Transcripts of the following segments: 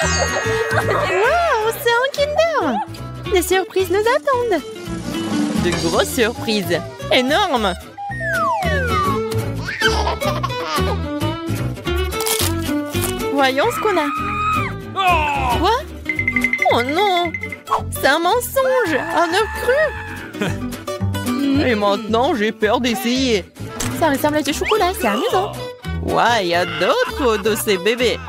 Wow, c'est un Kinder! Des surprises nous attendent! De grosses surprises! Énormes! Voyons ce qu'on a. Quoi? Oh non! C'est un mensonge! Un œuf cru! Et maintenant, j'ai peur d'essayer. Ça ressemble à du chocolat, c'est amusant. Ouais, il y a d'autres de ces bébés.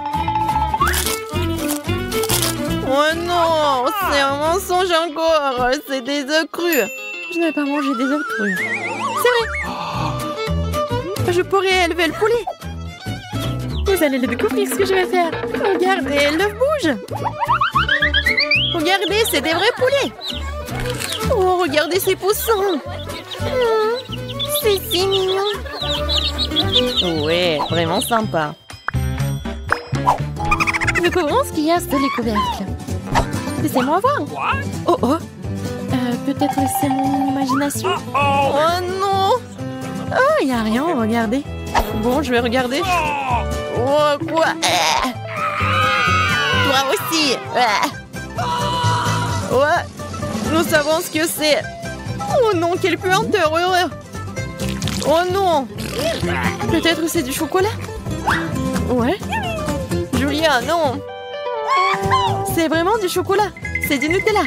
Oh non! C'est un mensonge encore! C'est des œufs crus! Je ne vais pas manger des œufs crus. C'est vrai! Je pourrais élever le poulet. Vous allez le découvrir ce que je vais faire. Regardez, l'œuf bouge. Regardez, c'est des vrais poulets. Oh, regardez ces poussins. C'est si mignon. Ouais, vraiment sympa. Découvrons ce qu'il y a sous les couvercles. Laissez-moi voir. Oh oh. Peut-être c'est mon imagination. Oh non. Oh, il n'y a rien, regardez. Bon, je vais regarder. Oh, quoi? Toi aussi. Ouais. Nous savons ce que c'est. Oh non, quelle puanteur. Oh non. Peut-être c'est du chocolat? Ouais. Julia, non. C'est vraiment du chocolat. C'est du Nutella.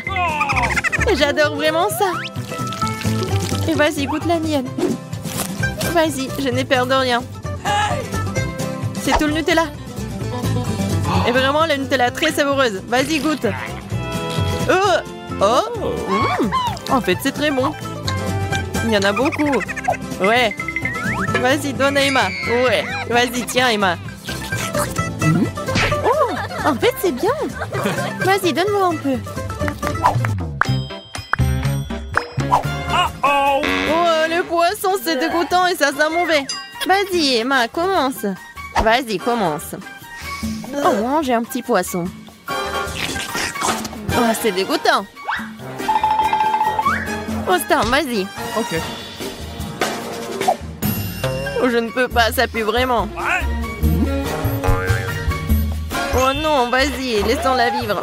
Et j'adore vraiment ça. Et vas-y, goûte la mienne. Vas-y, je n'ai peur de rien. C'est tout le Nutella. Et vraiment, la Nutella est très savoureuse. Vas-y, goûte. En fait, c'est très bon. Il y en a beaucoup. Ouais. Vas-y, donne à Emma. Ouais. Vas-y, tiens, Emma. Oh, en fait, c'est bien. Vas-y, donne-moi un peu. Oh, le poisson, c'est dégoûtant et ça sent mauvais. Vas-y, Emma, commence. Vas-y, commence. Oh, j'ai un petit poisson. Oh, c'est dégoûtant. Oh, Star, vas-y. Ok. Oh, je ne peux pas, ça pue vraiment. Oh non, vas-y, laissons-la vivre.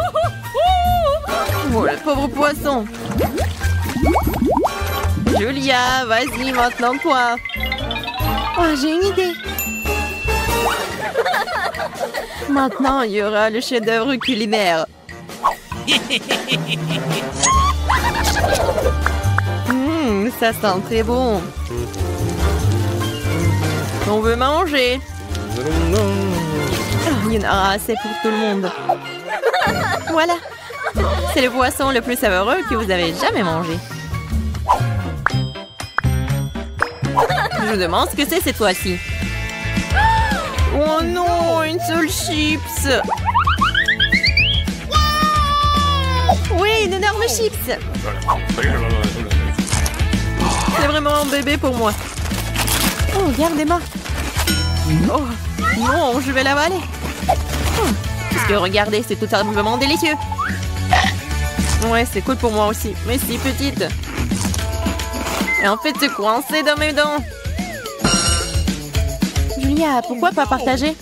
Oh, le pauvre poisson. Julia, vas-y, maintenant toi. Oh, j'ai une idée. Maintenant, il y aura le chef-d'œuvre culinaire. Ça sent très bon. On veut manger. Oh, il y en aura assez pour tout le monde. Voilà. C'est le poisson le plus savoureux que vous avez jamais mangé. Je vous demande ce que c'est cette fois-ci. Oh non, une seule chips. Oui, une énorme chips. C'est vraiment un bébé pour moi. Oh, regarde Emma. Oh, non, je vais l'avaler. Parce que regardez, c'est tout simplement délicieux. Ouais, c'est cool pour moi aussi, mais si petite. Et en fait, c'est coincé dans mes dents. Julia, pourquoi pas partager?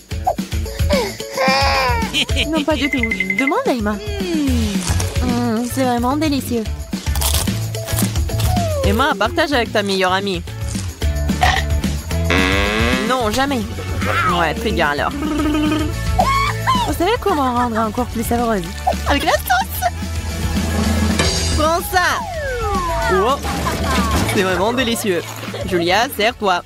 Non, pas du tout. Demande à Emma. C'est vraiment délicieux. Emma, partage avec ta meilleure amie. Non, jamais. Ouais, très bien alors. Vous savez comment rendre encore plus savoureuse? Avec la sauce. Prends ça. Oh, c'est vraiment délicieux. Julia, sers-toi.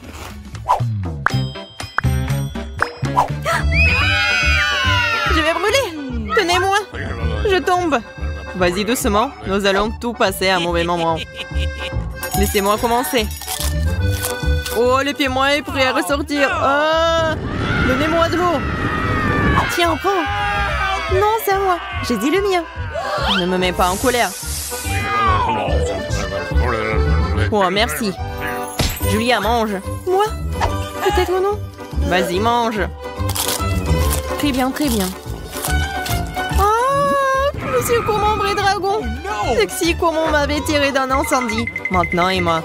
Je vais brûler. Tenez-moi. Je tombe. Vas-y doucement, nous allons tout passer à un mauvais moment. Laissez-moi commencer. Oh, le pied-moi est prêt à ressortir. Oh, donnez-moi de l'eau. Tiens, prends. Non, c'est à moi. J'ai dit le mien. Ne me mets pas en colère. Oh, merci. Julia, mange. Moi? Peut-être non. Vas-y, mange. Très bien, très bien. Monsieur Colombre et Dragon. Sexy comme on m'avait tiré d'un incendie. Maintenant, Emma.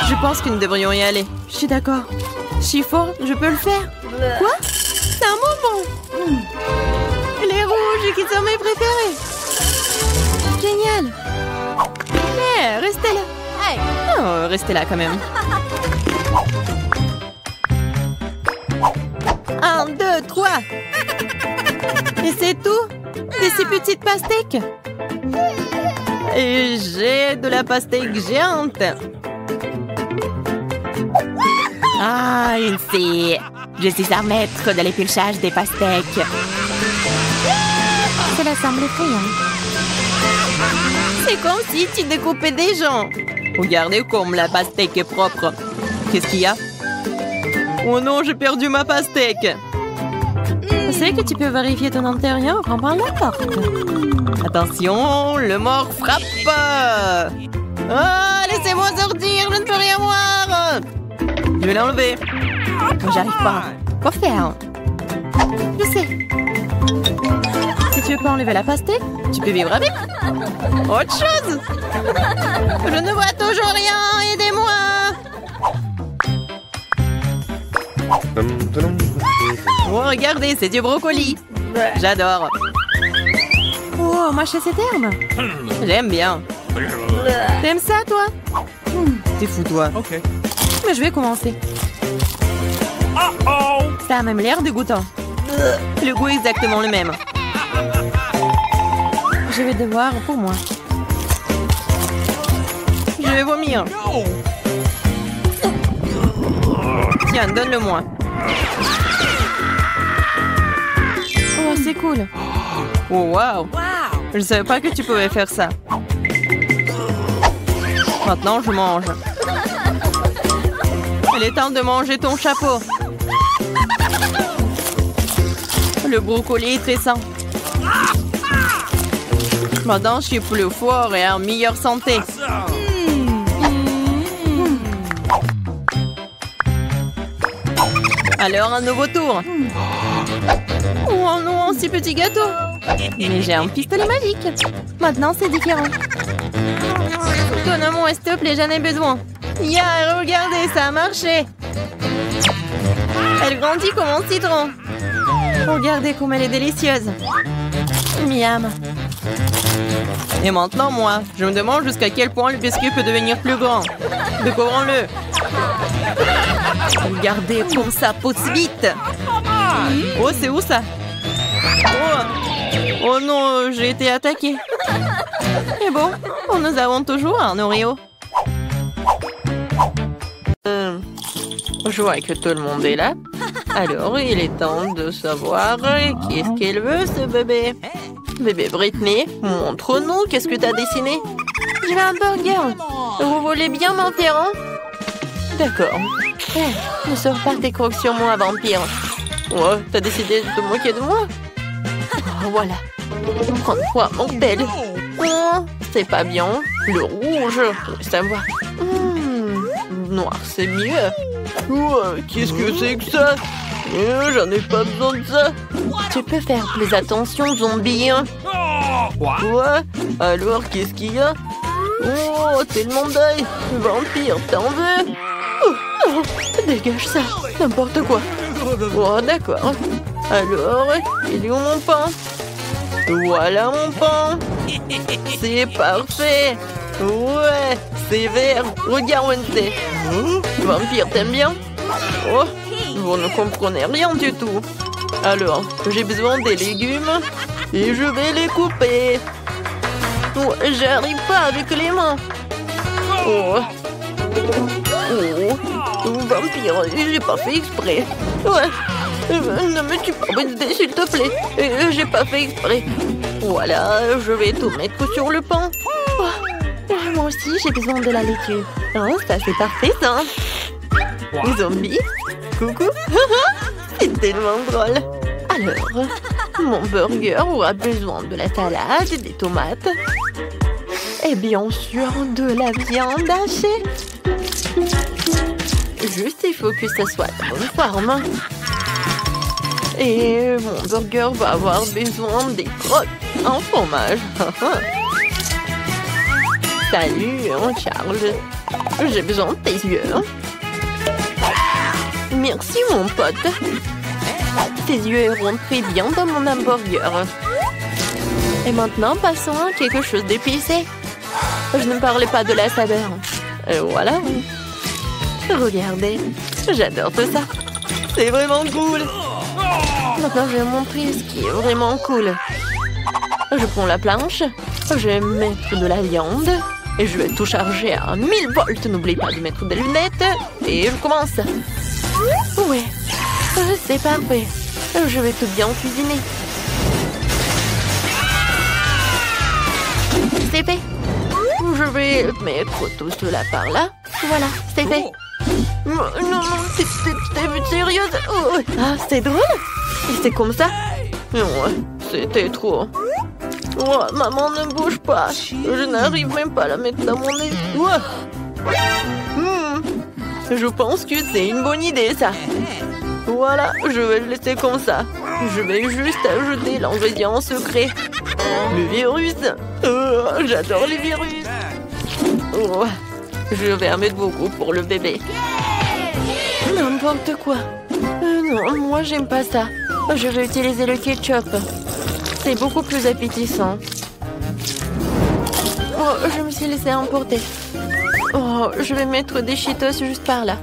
Je pense que nous devrions y aller. Je suis d'accord. Je suis forte, je peux le faire. Quoi? C'est un bonbon. Il est rouge. qui sont mes préférés. Génial. Mais restez là. Oh, restez là quand même. 1, 2, 3. Et c'est tout? Et ces petites pastèques? Et j'ai de la pastèque géante. Ah, une fille. Je suis un maître de l'épluchage des pastèques. Cela semble effrayant. C'est comme si tu découpais des gens. Regardez comme la pastèque est propre. Qu'est-ce qu'il y a? Oh non, j'ai perdu ma pastèque. Tu sais que tu peux vérifier ton intérieur en ouvrant la porte. Attention, le mort frappe. Ah, laissez-moi sortir, je ne peux rien voir. Je vais l'enlever. J'arrive pas. Quoi faire? Je sais. Si tu veux pas enlever la pastèque, tu peux vivre avec. Autre chose. Je ne vois toujours rien. Aidez-moi. Oh, regardez, c'est du brocoli. J'adore. Oh, mâcher ces termes. J'aime bien. T'aimes ça, toi? T'es fou, toi. Ok. Mais je vais commencer. Ça a même l'air dégoûtant. Le goût est exactement le même. Je vais devoir pour moi. Je vais vomir. Tiens, donne-le-moi. Oh, c'est cool. Oh, wow. Je ne savais pas que tu pouvais faire ça. Maintenant, je mange. Il est temps de manger ton chapeau. Le brocoli est très sain. Maintenant, je suis plus fort et en meilleure santé. Alors, un nouveau tour. Oh non, un si petit gâteau. Mais j'ai un pistolet magique. Maintenant, c'est différent. Donne-moi, s'il te plaît, j'en ai besoin. Yeah, regardez, ça a marché. Elle grandit comme un citron. Regardez comme elle est délicieuse. Miam. Et maintenant, moi, je me demande jusqu'à quel point le biscuit peut devenir plus grand. Découvrons-le. Regardez comme ça pousse vite. Oh, c'est où ça? Oh non, j'ai été attaquée. Et bon, nous avons toujours un Oreo. Je vois que tout le monde est là. Alors, il est temps de savoir qu'est-ce qu'elle veut, ce bébé. Bébé Britney, montre-nous, qu'est-ce que t'as dessiné? Je veux un burger. Vous voulez bien m'en faire un? D'accord. Ne sors pas tes crocs sur moi, vampire. Oh, t'as décidé de te moquer de moi? Oh, voilà. Prends-toi, mon belle. Oh, c'est pas bien. Le rouge, je savoir. Noir, c'est mieux. Oh, qu'est-ce que c'est que ça? J'en ai pas besoin de ça. Tu peux faire plus attention, zombie. Quoi? Alors, qu'est-ce qu'il y a? Oh, tellement d'œil. Vampire, t'en veux? Oh, dégage ça. N'importe quoi. Oh, d'accord. Alors, il est où mon pain? Voilà mon pain. C'est parfait. Ouais, c'est vert. Regarde, Wednesday. Vampire, t'aimes bien? Oh, vous ne comprenez rien du tout. Alors, j'ai besoin des légumes et je vais les couper. Oh, j'arrive pas avec les mains. Oh. Oh, vampire, j'ai pas fait exprès. Ouais. Ne me tue pas, Wednesday, s'il te plaît. J'ai pas fait exprès. Voilà, je vais tout mettre sur le pain. Oh. Moi aussi, j'ai besoin de la laitue. Oh, ça, c'est parfait, ça. Zombie, coucou. C'est tellement drôle. Alors, mon burger aura besoin de la salade, des tomates et bien sûr de la viande hachée. Juste, il faut que ça soit de bonne forme. Et mon burger va avoir besoin des crottes en fromage. Salut, Charles. J'ai besoin de tes yeux. Merci, mon pote. Tes yeux iront très bien dans mon hamburger. Et maintenant, passons à quelque chose d'épicé. Je ne parlais pas de la saveur. Et voilà. Regardez, j'adore tout ça. C'est vraiment cool. Maintenant, je vais montrer ce qui est vraiment cool. Je prends la planche, je vais mettre de la viande et je vais tout charger à 1000 volts. N'oublie pas de mettre des lunettes et je commence. Oui, c'est parfait. Je vais tout bien cuisiner. C'est fait. Je vais mettre tout cela par là. Voilà, c'est fait. Non, t'es sérieuse? Oh. Ah, c'est drôle. Et c'est comme ça? Non, c'était trop. Oh, maman, ne bouge pas. Je n'arrive même pas à la mettre dans mon nez. Je pense que c'est une bonne idée, ça. Voilà, je vais le laisser comme ça. Je vais juste ajouter l'ingrédient secret. Le virus. Oh, j'adore les virus. Oh, je vais en mettre beaucoup pour le bébé. N'importe quoi. Non, moi, j'aime pas ça. Je vais utiliser le ketchup. C'est beaucoup plus appétissant. Oh, je me suis laissée emporter. Oh, je vais mettre des Cheetos juste par là.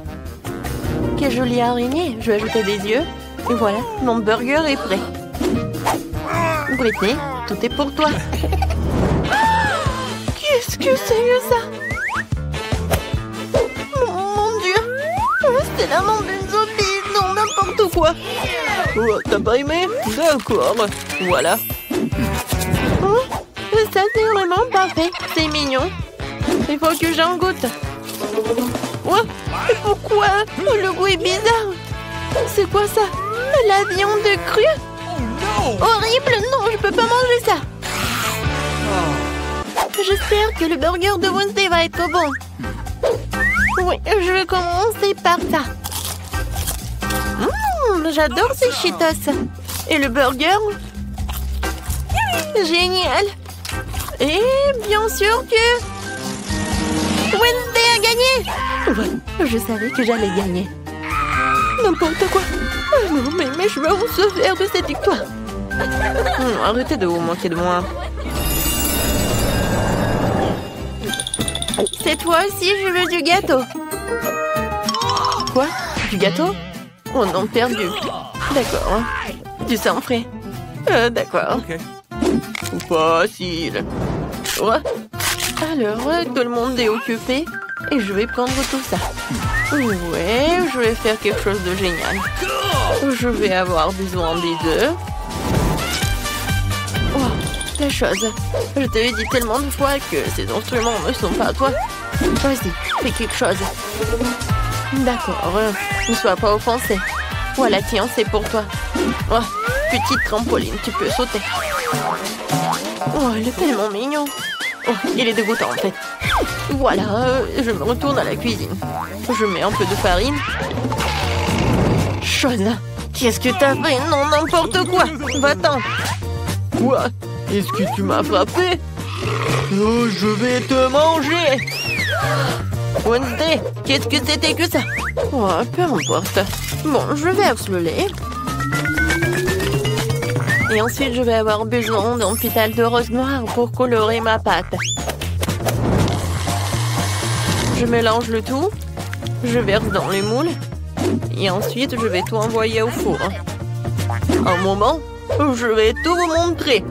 Quelle jolie araignée. Je vais ajouter des yeux. Et voilà, mon burger est prêt. Britney, tout est pour toi. Qu'est-ce que c'est que ça? Mon Dieu. C'est la main d'une zombie. Non, n'importe quoi. Oh, t'as pas aimé? D'accord. Voilà. Oh, ça, c'est vraiment parfait. C'est mignon. Il faut que j'en goûte. Oh, pourquoi? Le goût est bizarre. C'est quoi ça? La viande crue? Horrible! Non, je peux pas manger ça. J'espère que le burger de Wednesday va être bon. Oui, je vais commencer par ça. J'adore ces Cheetos. Et le burger? Génial. Et bien sûr que Wednesday a gagné. Ouais, je savais que j'allais gagner. N'importe quoi. Oh non, mais je vais vous se faire de cette victoire. Arrêtez de vous moquer de moi. Cette fois aussi, je veux du gâteau. Quoi? Du gâteau? Oh non, perdu. D'accord. Du sang frais. D'accord. Facile. Ouais. Alors, tout le monde est occupé et je vais prendre tout ça. Ouais, je vais faire quelque chose de génial. Je vais avoir besoin des œufs. Oh, la chose. Je te l'ai dit tellement de fois que ces instruments ne sont pas à toi. Vas-y, fais quelque chose. D'accord, ne sois pas offensé. Voilà, tiens, c'est pour toi. Oh, petite trampoline, tu peux sauter. Oh, il est tellement mignon. Oh, il est dégoûtant en fait. Voilà, je me retourne à la cuisine. Je mets un peu de farine. Chose, qu'est-ce que t'as fait? Non, n'importe quoi. Va-t'en. Quoi? Est-ce que tu m'as frappé? Oh, je vais te manger. Wednesday, qu'est-ce que c'était que ça? Oh, peu importe. Bon, je verse le lait. Et ensuite, je vais avoir besoin d'un pétale de rose noire pour colorer ma pâte. Je mélange le tout. Je verse dans les moules. Et ensuite, je vais tout envoyer au four. Un moment, je vais tout vous montrer.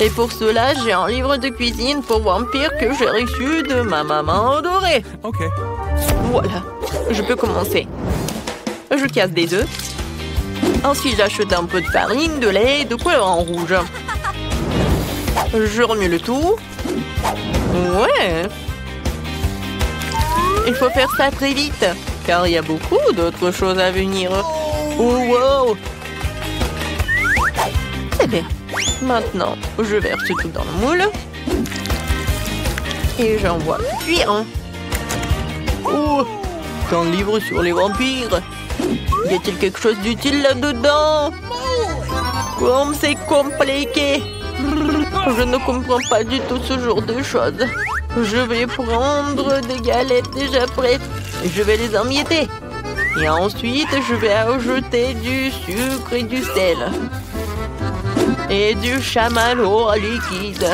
Et pour cela, j'ai un livre de cuisine pour vampires que j'ai reçu de ma maman adorée. Ok. Voilà, je peux commencer. Je casse des œufs. Ensuite, j'achète un peu de farine, de lait et de couleur en rouge. Je remue le tout. Ouais. Il faut faire ça très vite, car il y a beaucoup d'autres choses à venir. Oh, wow. C'est bien. Maintenant, je verse tout dans le moule. Et j'envoie cuire. Oh, c'est un livre sur les vampires. Y a-t-il quelque chose d'utile là-dedans? Comme c'est compliqué. Je ne comprends pas du tout ce genre de choses. Je vais prendre des galettes déjà prêtes. Et je vais les emietter. Et ensuite, je vais ajouter du sucre et du sel. Et du chamallow liquide.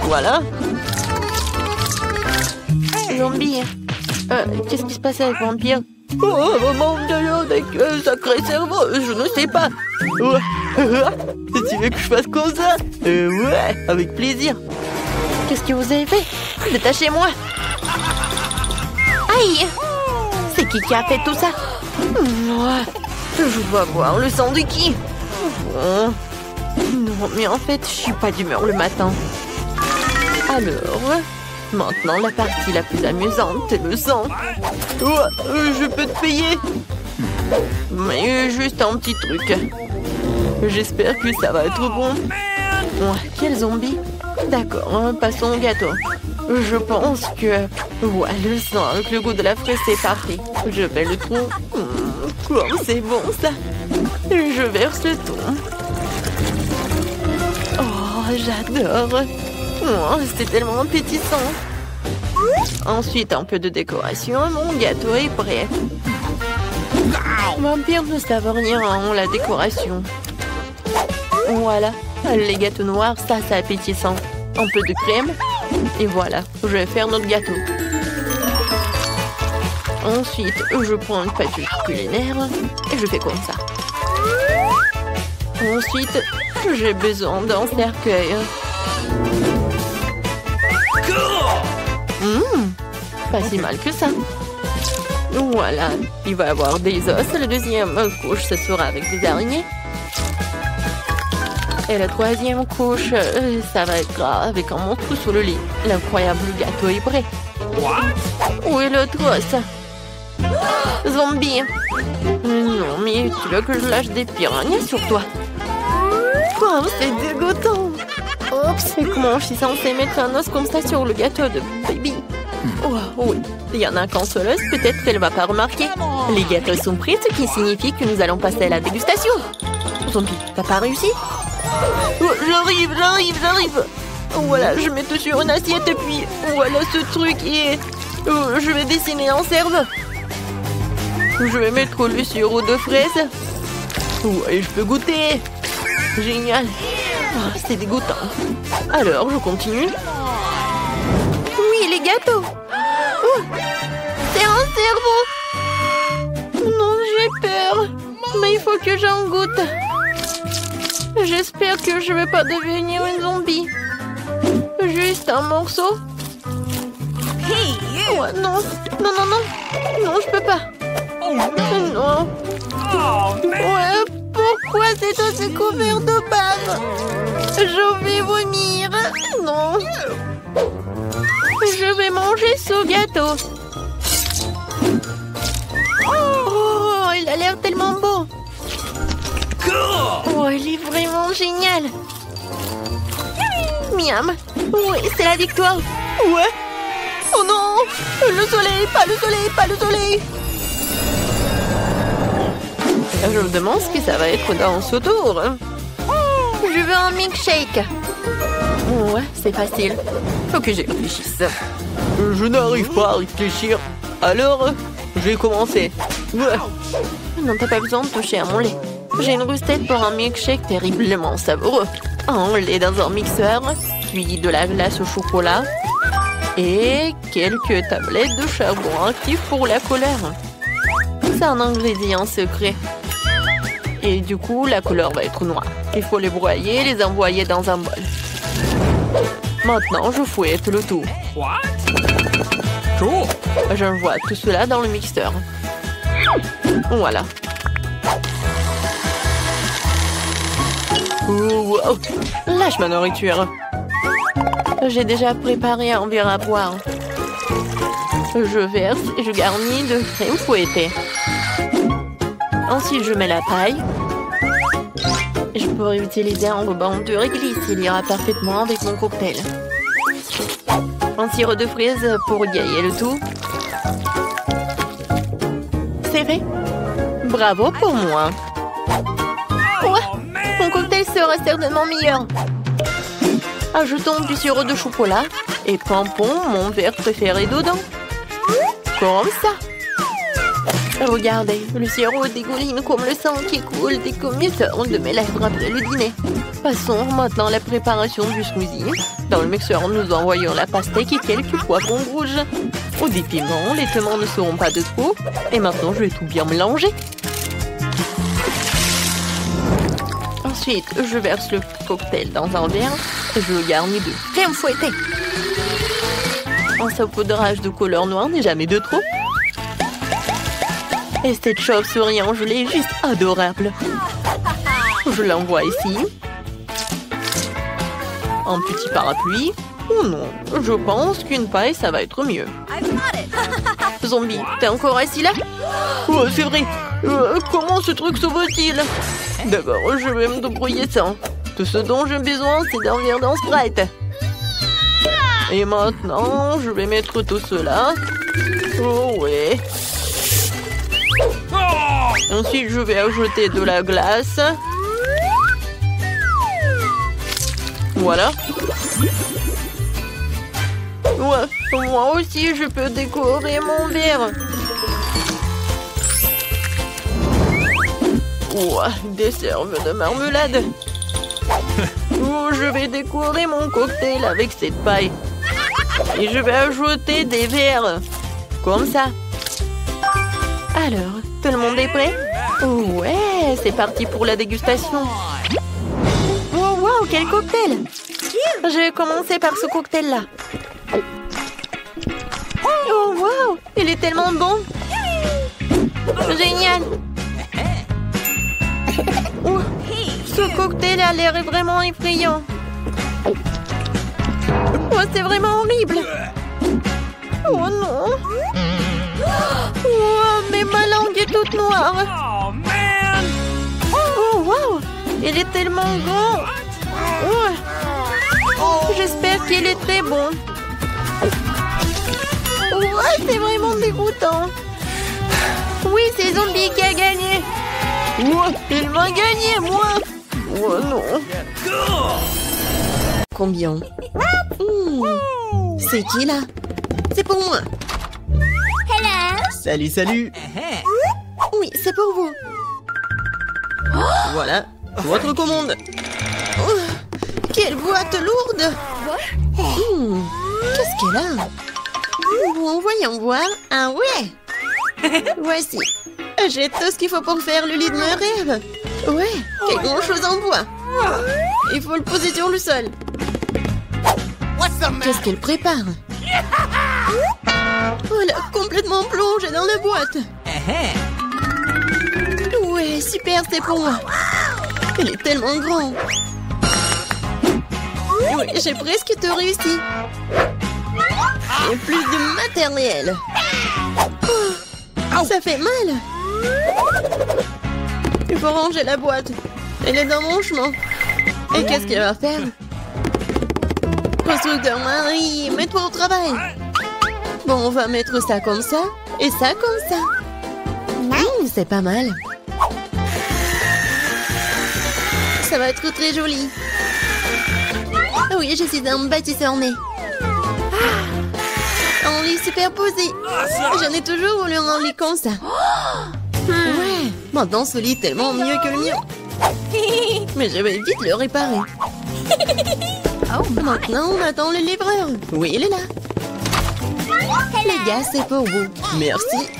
Voilà. Zombie. Qu'est-ce qui se passe avec Vampire? Oh, mon Dieu, avec sacré cerveau, je ne sais pas. Tu veux que je fasse comme ça? Ouais, avec plaisir. Qu'est-ce que vous avez fait? Détachez-moi. Aïe! C'est qui a fait tout ça? Je dois voir le sang de qui? Bon. Non, mais en fait, je suis pas d'humeur le matin. Alors, maintenant la partie la plus amusante, le sang. Je peux te payer. Mais juste un petit truc. J'espère que ça va être bon. Quel zombie? D'accord, passons au gâteau. Je pense que... Ouais, le sang avec le goût de la fraise, c'est parfait. Je vais le tout. Comme c'est bon, ça. Je verse le tout. Oh, j'adore. C'est tellement appétissant. Ensuite, un peu de décoration. Mon gâteau est prêt. Vampire ne savent rien en la décoration. Voilà. Les gâteaux noirs, ça, c'est appétissant. Un peu de crème. Et voilà, je vais faire notre gâteau. Ensuite, je prends une pâte culinaire et je fais comme ça. Ensuite, j'ai besoin d'un cercueil. Pas si mal que ça. Voilà, il va y avoir des os. La deuxième couche, ce sera avec des araignées. Et la troisième couche, ça va être avec un monstre sous le lit. L'incroyable gâteau est prêt. Où est l'autre os? Zombie. Non, mais tu veux que je lâche des piranhas sur toi? Oh, c'est dégoûtant. Oups, et comment je suis censée mettre un os comme ça sur le gâteau de baby? Oui, il y en a qu'un seul os, peut-être qu'elle ne va pas remarquer. Les gâteaux sont prêts, ce qui signifie que nous allons passer à la dégustation. Zombie, t'as pas réussi? J'arrive. Voilà, je mets tout sur une assiette et puis voilà ce truc et je vais dessiner un cerveau. Je vais mettre le sirop de fraise. Ouais, je peux goûter. Génial. C'est dégoûtant. Alors, je continue. Oui, les gâteaux. C'est un cerveau. Non, j'ai peur. Mais il faut que j'en goûte. J'espère que je ne vais pas devenir une zombie. Juste un morceau. Ouais, non, je peux pas. Non. Ouais, pourquoi c'est aussi couvert de bave? Je vais vomir. Non. Je vais manger ce gâteau. Oh, il a l'air tellement beau. Oh, il est vraiment génial. Miam. Oui, c'est la victoire. Ouais. Oh non. Le soleil, pas le soleil. Je me demande ce que ça va être dans ce tour. Je veux un milkshake. Ouais, c'est facile. Faut que j'y réfléchisse. Je n'arrive pas à réfléchir. Alors, je vais commencer. Ouais. Non, t'as pas besoin de toucher à mon lait. J'ai une recette pour un milkshake terriblement savoureux. Un lait dans un mixeur, puis de la glace au chocolat et quelques tablettes de charbon actif pour la couleur. C'est un ingrédient secret. Et du coup, la couleur va être noire. Il faut les broyer et les envoyer dans un bol. Maintenant, je fouette le tout. J'envoie tout cela dans le mixeur. Voilà. Wow. Lâche ma nourriture. J'ai déjà préparé un verre à boire. Je verse et je garnis de crème fouettée. Ensuite, je mets la paille. Je pourrais utiliser un ruban de réglisse. Il ira parfaitement avec mon cocktail. Un sirop de fraise pour égayer le tout. C'est fait. Bravo pour moi. Ouais, mon cocktail sera certainement meilleur. Ajoutons du sirop de chocolat et pompons mon verre préféré dedans. Comme ça. Regardez, le sirop dégouline comme le sang qui coule des communes de mes lèvres après le dîner. Passons maintenant à la préparation du smoothie. Dans le mixeur, nous envoyons la pastèque et quelques poivrons rouges. Ou des piments, les piments ne seront pas de trop. Et maintenant, je vais tout bien mélanger. Ensuite, je verse le cocktail dans un verre et je le garnis de crème fouettée. Un saupoudrage de couleur noire n'est jamais de trop. Et cette chauve-souris en gelée est juste adorable. Je l'envoie ici. Un petit parapluie. Oh non, je pense qu'une paille, ça va être mieux. Zombie, t'es encore assis là? Oh, c'est vrai. Comment ce truc s'ouvre-t-il? D'accord, je vais me débrouiller sans. Tout ce dont j'ai besoin, c'est d'un verre dans Sprite. Et maintenant, je vais mettre tout cela. Oh ouais. Ensuite, je vais ajouter de la glace. Voilà. Ouais, moi aussi, je peux décorer mon verre. Ouah, des cerves de marmelade. Oh, je vais décorer mon cocktail avec cette paille. Et je vais ajouter des verres. Comme ça. Alors, tout le monde est prêt? Oh ouais, c'est parti pour la dégustation. Wow, wow, quel cocktail! Je vais commencer par ce cocktail-là. Oh wow, il est tellement bon. Génial. Oh, ce cocktail a l'air vraiment effrayant. Oh, c'est vraiment horrible. Oh non. Oh, mais ma langue est toute noire. Oh wow, il est tellement grand. Oh, j'espère qu'il est très bon. Oh, c'est vraiment dégoûtant. Oui, c'est Zombie qui a gagné. Oh, il m'a gagné, moi. Oh non. Combien? C'est qui là? C'est pour moi. Salut, salut. Oui, c'est pour vous. Voilà, votre commande. Oh, quelle boîte lourde. Qu'est-ce qu'elle a? Bon, voyons voir. Ah ouais. Voici. J'ai tout ce qu'il faut pour faire le lit de mes rêves. Ouais, quelque chose en bois. Il faut le poser sur le sol. Qu'est-ce qu'elle prépare? Oh, elle a complètement plongé dans la boîte. Ouais, super, c'est pour moi. Elle est tellement grande. Oui, j'ai presque tout réussi. Et plus de matériel. Oh, ça fait mal. Il faut ranger la boîte. Elle est dans mon chemin. Et qu'est-ce qu'elle va faire? Constructeur Marie, mets-toi au travail. Bon, on va mettre ça comme ça. Et ça comme ça. C'est pas mal. Ça va être très joli. Oui, je suis un bâtisseur né. Un lit superposé. J'en ai toujours voulu un lit comme ça. Ouais, maintenant ce lit est tellement mieux que le mien. Mais je vais vite le réparer. Maintenant, on attend le livreur. Oui, il est là. Les gars, c'est pour vous. Merci.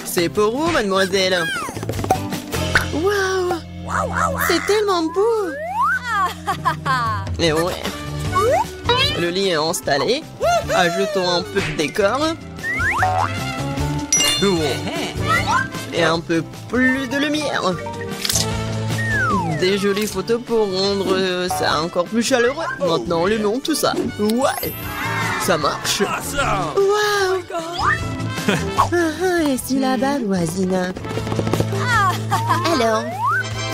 C'est pour vous, mademoiselle. Waouh, c'est tellement beau. Et ouais. Le lit est installé. Ajoutons un peu de décor. Et un peu plus de lumière. Des jolies photos pour rendre ça encore plus chaleureux. Maintenant, allumons tout ça. Ouais, ça marche. Waouh. Et si là-bas, voisine. Alors,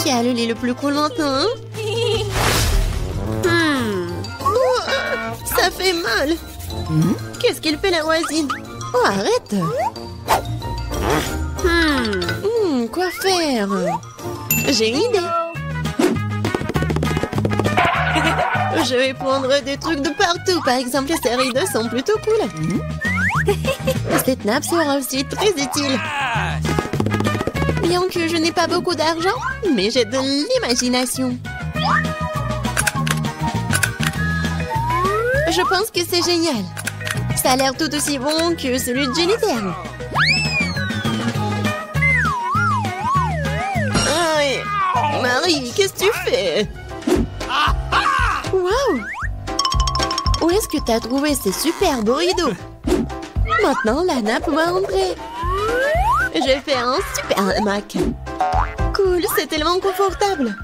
qui a le lit le plus cool maintenant? Ça fait mal. Qu'est-ce qu'il fait la voisine? Oh, arrête. Quoi faire? J'ai une idée. Je vais prendre des trucs de partout. Par exemple, ces rideaux sont plutôt cool. Cette nappe sera aussi très utile. Bien que je n'ai pas beaucoup d'argent, mais j'ai de l'imagination. Je pense que c'est génial. Ça a l'air tout aussi bon que celui de Jennifer. Aïe. Marie, qu'est-ce que tu fais? Waouh! Où est-ce que tu as trouvé ces superbes rideaux? Maintenant, la nappe va entrer. Je vais faire un super hamac. Cool, c'est tellement confortable.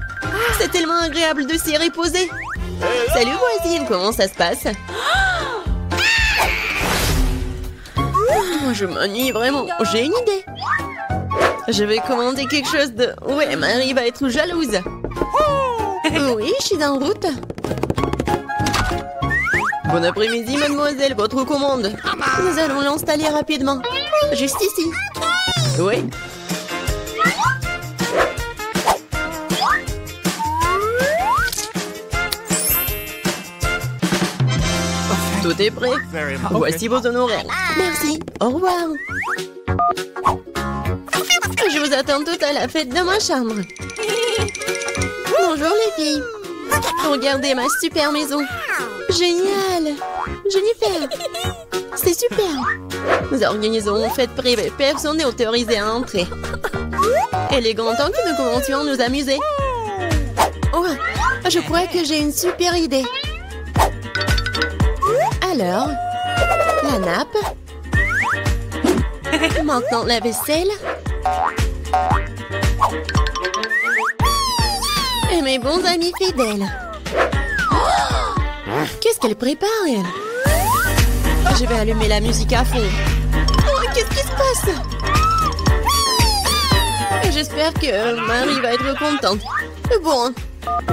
C'est tellement agréable de s'y reposer. Salut voisine, comment ça se passe? Je m'ennuie vraiment. J'ai une idée. Je vais commander quelque chose de... Ouais, Marie va être jalouse. Oui, je suis en route. Bon après-midi, mademoiselle, votre commande. Nous allons l'installer rapidement. Juste ici. Oui. Tout est prêt. Voici vos honoraires. Merci. Au revoir. Je vous attends toutes à la fête de ma chambre. Bonjour les filles. Regardez ma super maison. Génial. Jennifer. C'est super. Nous organisons une fête privée. Personne n'est autorisé à entrer. Il est grand temps que nous commencions à nous amuser. Oh, je crois que j'ai une super idée. Alors, la nappe. Maintenant, la vaisselle. Et mes bons amis fidèles. Oh, qu'est-ce qu'elle prépare, elle? Je vais allumer la musique à fond. Oh, qu'est-ce qui se passe? J'espère que Marie va être contente. Bon,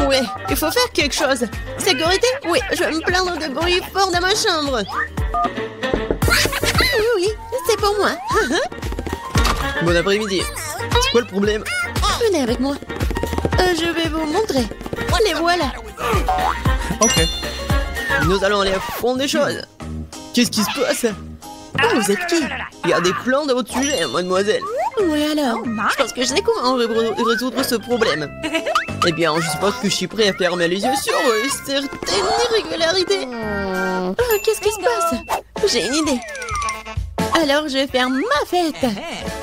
ouais, il faut faire quelque chose. Sécurité? Oui, je vais me plaindre de bruit fort dans ma chambre. Oui, c'est pour moi. Bon après-midi. C'est quoi le problème? Venez avec moi. Je vais vous montrer. Les voilà. Ok. Nous allons aller au fond des choses. Qu'est-ce qui se passe? Oh, vous êtes qui? Il y a des plans de votre sujet, mademoiselle. Oui, alors? Je pense que je sais comment résoudre ce problème. Eh bien, je suppose que je suis prêt à fermer les yeux sur certaines irrégularités. Oh, qu'est-ce qui se passe? J'ai une idée. Alors, je vais faire ma fête.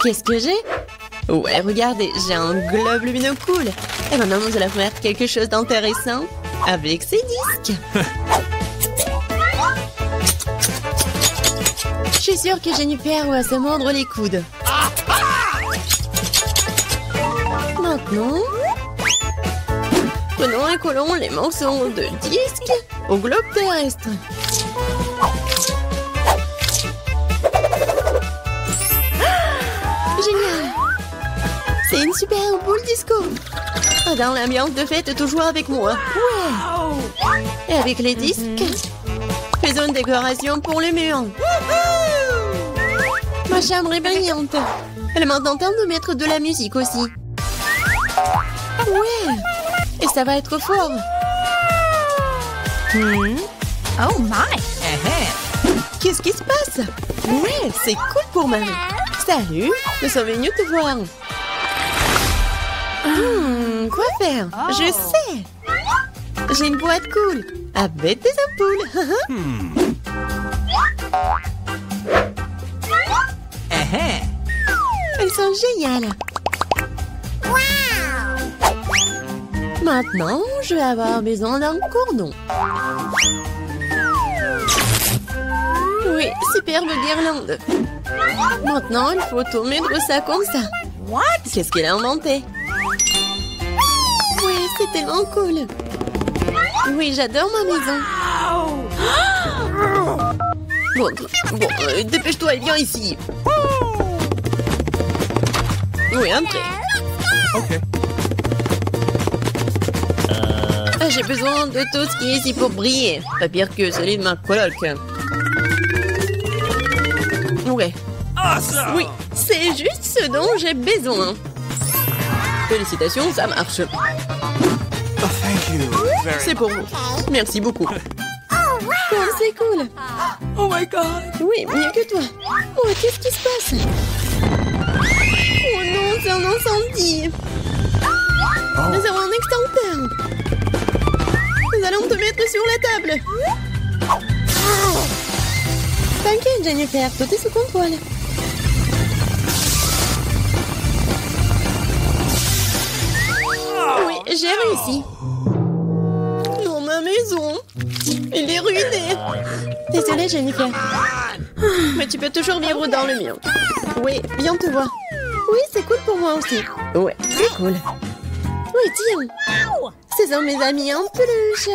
Qu'est-ce que j'ai? Ouais, regardez, j'ai un globe lumineux cool. Et maintenant, nous allons faire quelque chose d'intéressant avec ces disques. Je suis sûre que Jennifer va se mordre les coudes. Maintenant, prenons et collons les morceaux de disques au globe terrestre. Génial! C'est une super boule disco. Dans l'ambiance de fête, toujours avec moi. Ouais! Et avec les disques, faisons une décoration pour le mur. Ma chambre est brillante. Elle m'entend de mettre de la musique aussi. Ouais! Et ça va être fort. Oh my! Qu'est-ce qui se passe? Ouais, c'est cool pour Marie. Salut, nous sommes venus te voir. Quoi faire? Je sais. J'ai une boîte cool avec des ampoules. Elles sont géniales. Maintenant, je vais avoir besoin d'un cordon. Oui, superbe guirlande. Maintenant, il faut tout mettre ça comme ça. What? Qu'est-ce qu'elle a inventé? Oui, c'est tellement cool. Oui, j'adore ma maison. Bon, dépêche-toi et viens ici. Oui, entrez. Ok. J'ai besoin de tout ce qui est ici pour briller. Pas pire que celui de ma coloc. Ouais. Awesome. Oui, c'est juste ce dont j'ai besoin. Félicitations, ça marche. Oh, thank you. Very C'est pour vous. Merci beaucoup. Oh wow! Comme c'est cool. Oh my god. Oui, mieux que toi. Oh, qu'est-ce qui se passe? Oh non, c'est un incendie. Nous avons un extincteur. Nous allons te mettre sur la table. T'inquiète, Jennifer, tout est sous contrôle. Oui, j'ai réussi. Dans ma maison. Il est ruiné. Désolée, Jennifer. Mais tu peux toujours vivre dans le mien. Oui, viens te voir. Oui, c'est cool pour moi aussi. Ouais, c'est cool. Oui, tiens. Ce sont mes amis en peluche.